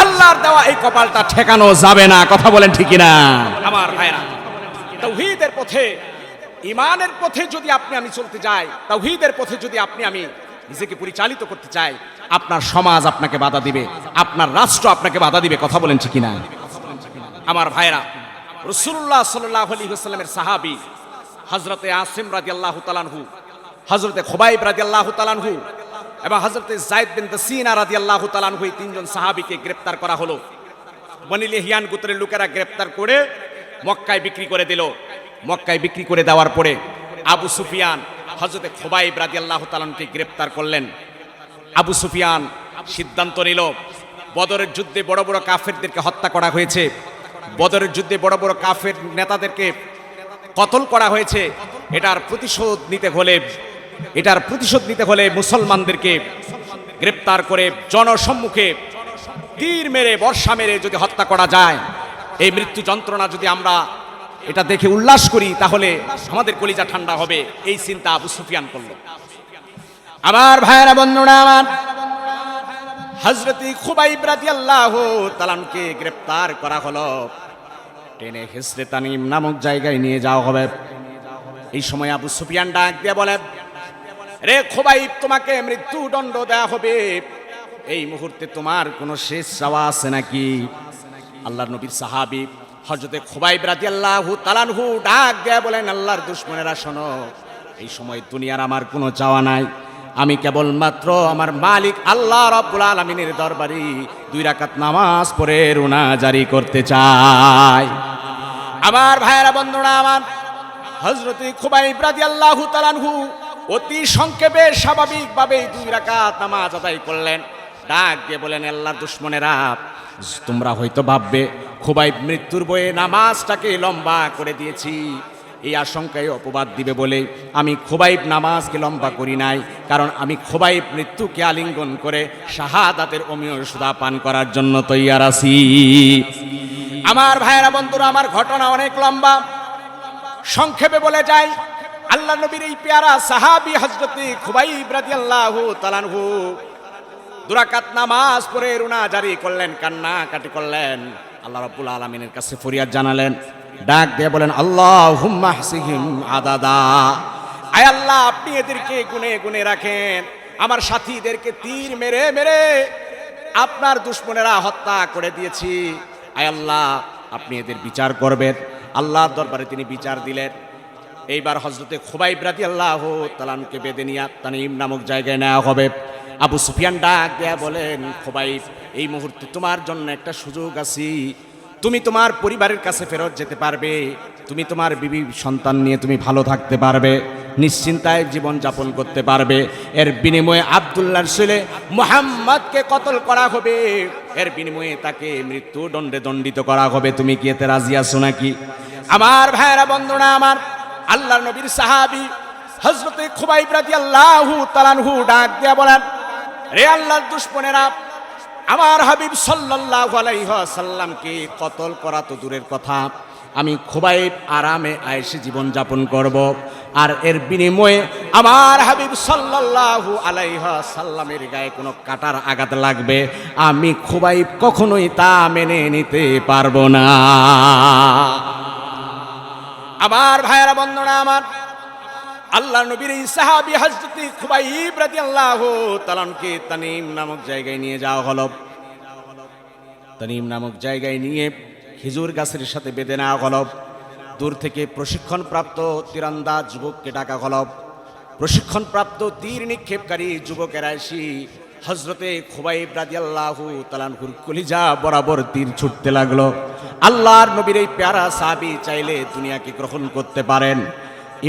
আল্লাহর দেওয়া এই কপালটা ঠেকানো যাবে না। কথা বলেন ঠিক না? আমার ভাইরা, তাওহীদের পথে, ঈমানের পথে যদি আপনি আমি চলতে যাই, তাওহীদের পথে যদি আপনি আমি নিজেকে পরিচালিত করতে চাই, আপনার সমাজ আপনাকে বাধা দিবে, আপনার রাষ্ট্র আপনাকে বাধা দিবে। কথা বলেন ঠিক না? আমার ভাইরা, রাসূলুল্লাহ সাল্লাল্লাহু আলাইহি ওয়াসাল্লামের সাহাবী হযরতে আসিম রাদিয়াল্লাহু তাআলা আনহু, হযরতে খুবাইব রাদিয়াল্লাহু তাআলা আনহু এবং হযরতে যায়েদ বিন তাসিনা রাদিয়াল্লাহু তাআলা আনহু, এই তিনজন সাহাবীকে গ্রেফতার করা হলো। বনী লিহিয়ান গোত্রের লোকেরা গ্রেফতার করে মক্কায় বিক্রি করে দিল। মক্কায় বিক্রি করে দেওয়ার পরে আবু সুফিয়ান হযরতে খুবাইব রাদিয়াল্লাহু তাআলা আনহুকে গ্রেফতার করলেন। আবু সুফিয়ান সিদ্ধান্ত নিল, বদরের যুদ্ধে বড় বড় কাফেরদেরকে হত্যা করা হয়েছে, বদরের যুদ্ধে বড় বড় কাফের নেতাদেরকে কতল করা হয়েছে, এটার প্রতিশোধ নিতে হলে মুসলমানদেরকে গ্রেফতার করে জনসম্মুখে তীর মেরে, বর্ষা মেরে যদি হত্যা করা যায়, এই মৃত্যু যন্ত্রণা যদি আমরা এটা দেখে উল্লাস করি, তাহলে আমাদের কলিজা ঠান্ডা হবে। এই চিন্তা আবু সুফিয়ান করল। আমার ভাইয়েরা বন্ধুরা আমার, হযরত খুবাইব রাদিয়াল্লাহু তাআলা আনহুকে গ্রেফতার করা হলো, টেনে হিসরে তানিম নামক জায়গায় নিয়ে যাওয়া হবে। এই সময় আবু সুফিয়ান ডাক দিয়ে বলে, রে খুবাইব, তোমাকে মৃত্যুদণ্ড দেয়া হবে, এই মুহূর্তে তোমার কোনো শেষ চাওয়া আছে নাকি? আল্লাহর নবীর সাহাবী হযরতে খুবাইব রাদিয়াল্লাহু তাআলা আনহু ডাক দিয়ে বলেন, আল্লাহর দুশমনেরা শোনো, এই সময় দুনিয়ার আমার কোনো চাওয়া নাই, আমি কেবলমাত্র আমার মালিক আল্লাহ রাব্বুল আলামিনের দরবারে 2 রাকাত নামাজ পড়ে রুনা জারি করতে চাই। আমার ভাইয়েরা বন্ধুরা আমার, হযরত খুবাইব রাদিয়াল্লাহু তাআলা আনহু অতি সংক্ষেপে স্বাভাবিকভাবে 2 রাকাত নামাজ আদায় করলেন। ডাক দিয়ে বলেন, আল্লাহর দুশমনেরা, তোমরা হয়তো ভাববে খুবাইব মৃত্যুর বয়ে নামাজটাকে লম্বা করে দিয়েছি, এই আশঙ্কায় অপবাদ দিবে বলে আমি খুবাইব নামাজকে লম্বা করি নাই, কারণ আমি খুবাইব মৃত্যুকে আলিঙ্গন করে শাহাদাতের অমীয় সুধা পান করার জন্য তৈয়ার আছি। আমার ভাইয়েরা বন্ধুরা আমার, ঘটনা অনেক লম্বা, সংক্ষেপে বলে যাই। আল্লাহ নবীর এই পেয়ারা সাহাবী হযরত খুবাইব রাদিয়াল্লাহু তাআলা আনহু 2 রাকাত নামাজ পড়ে রুনা জারি করলেন, কান্নাকাটি করলেন, আল্লাহ রাব্বুল আলামিনের কাছে ফরিয়াদ জানালেন। ডাক দিয়ে বলেন, আল্লাহুম্মা হসিহিম আদাদা, আয় আল্লাহ, আপনি এদেরকে গুনে গুনে রাখেন, আমার সাথীদেরকে তীর মেরে মেরে আপনার দুশমনেরা হত্যা করে দিয়েছি, আয় আল্লাহ, আপনি এদের বিচার করবেন। আল্লাহর দরবারে তিনি বিচার দিলেন। এইবার হযরতে খুবাইব রাদিয়াল্লাহু তাআলা আনহুকে বেঁধে নিয়ে তানিম নামক জায়গায় নেওয়া হবে। আবু সুফিয়ান ডাক দেয়া বলেন, খুবাইব, এই মুহূর্তে তোমার জন্য একটা সুযোগ আছে, তুমি তোমার পরিবারের কাছে ফেরত যেতে পারবে, তুমি তোমার বিবি সন্তান নিয়ে তুমি ভালো থাকতে পারবে, নিশ্চিন্তায় জীবন যাপন করতে পারবে। এর বিনিময়ে আব্দুল্লাহর ছেলে মুহাম্মদকে কতল করা হবে, এর বিনিময়ে তাকে মৃত্যুদণ্ডে দণ্ডিত করা হবে। তুমি কি এতে রাজি আছো নাকি? আমার ভাইয়েরা বন্ধুরা আমার, আল্লাহর নবীর সাহাবী হযরত খুবাইব রাদিয়াল্লাহু তাআলা আনহু ডাক দিয়া বলেন, রে আল্লাহর দুশমনেরা, আমার হাবিব সাল্লাল্লাহু আলাইহি ওয়াসাল্লামকে কতল করা তো দূরের কথা, আমি খুবাইব আরামে আয়েশে জীবন যাপন করব, আর এর বিনিময়ে আমার হাবিব সাল্লাল্লাহু আলাইহি সাল্লামের গায়ে কোনো কাটার আঘাত লাগবে, আমি খুবাইব কখনোই তা মেনে নিতে পারবো না। আমার ভাইয়েরা বন্ধুরা আমার, আল্লাহ নবীর এই সাহাবী হযরত খুবাইব রাদিয়াল্লাহু তাআলা কে তানিম নামক জায়গায় নিয়ে যাওয়া হলো। তানিম নামক জায়গায় নিয়ে খেজুর গাছের সাথে বেঁধে নেওয়া হলো। দূর থেকে প্রশিক্ষণপ্রাপ্ত তীরন্দাজ যুবককে ডাকা হলো। প্রশিক্ষণপ্রাপ্ত তীর নিক্ষেপকারী যুবকেরা এসে হযরতে খুবাইব রাদিয়াল্লাহু তাআলার কলিজা বরাবর তীর ছুটতে লাগলো। আল্লাহর নবীর এই প্যারা সাহাবী চাইলে দুনিয়াকে গ্রহণ করতে পারেন,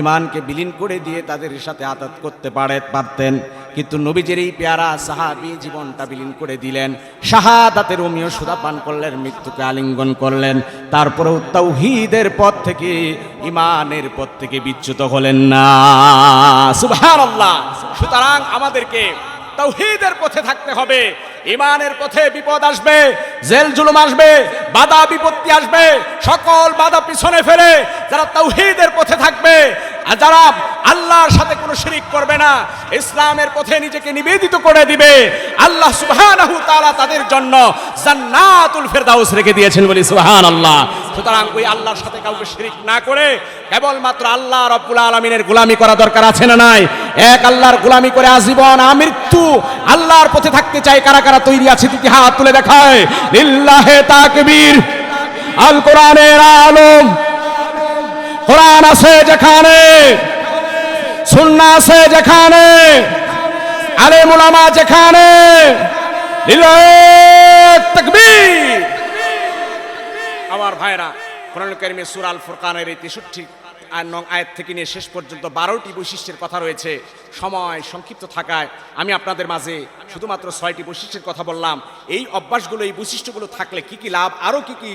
ইমানকে বিলীন করে দিয়ে তাদের সাথে আতাত করতে পারতেন, কিন্তু নবীজির এই পেয়ারা সাহাবী জীবনটা বিলীন করে দিলেন। শাহাদাতের অমীয় সুধা পান করলেন, মৃত্যুকে আলিঙ্গন করলেন, তারপরেও তাওহীদের পথ থেকে, ইমানের পথ থেকে বিচ্যুত হলেন না। সুবহানাল্লাহ। সুতরাং আমাদেরকে তাওহীদের পথে থাকতে হবে। ইমানের পথে বিপদ আসবে, জেল জুলুম আসবে, বাধা বিপত্তি আসবে, সকল বাধা পিছনে ফেলে যারা তাওহীদের পথে থাকবে, আর যারা আল্লাহর সাথে কোনো শিরিক করবে না, ইসলামের পথে নিজেকে নিবেদিত করে দিবে, আল্লাহ সুবহানাহু তাআলা তাদের জন্য জান্নাতুল ফেরদাউস রেখে দিয়েছেন, বলি সুবহানাল্লাহ। সুতরাং ওই আল্লাহর সাথে কাউকে শিরিক না করে কেবলমাত্র আল্লাহ রাব্বুল আলামিনের গোলামি করা দরকার আছে না নাই? এক আল্লাহর গোলামি করে আজীবন আমৃত্যু আল্লাহর পথে থাকতে চাই কারা কারা তৈরি আছে? দুটি হাত তুলে দেখায়। লিল্লাহে তাকবীর। আল কোরআনের আলম, কোরআন আছে যেখানে, সুন্নাহ আছে যেখানে, আলেম উলামা যেখানে, লিল্লাহে তাকবীর। আমার ভাইরা, কোরআনুল কারীমে সূরা আল ফুরকানের 63 আয়াত থেকে নিয়ে শেষ পর্যন্ত 12টি বৈশিষ্ট্যের কথা রয়েছে। সময় সংক্ষিপ্ত থাকায় আমি আপনাদের মাঝে শুধুমাত্র 6টি বৈশিষ্ট্যের কথা বললাম। এই অভ্যাসগুলো, এই বৈশিষ্ট্যগুলো থাকলে কি কি লাভ, আরও কি কি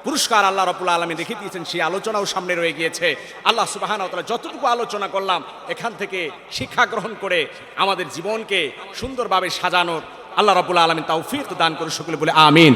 পুরস্কার আল্লাহ রাব্বুল আলামিন রেখে দিয়েছেন, সেই আলোচনাও সামনে রয়ে গিয়েছে। আল্লাহ সুবহানাহু ওয়া তাআলা যতটুকু আলোচনা করলাম এখান থেকে শিক্ষা গ্রহণ করে আমাদের জীবনকে সুন্দরভাবে সাজানোর আল্লাহ রাব্বুল আলামিন তৌফিক দান করে সকলে বলে আমিন।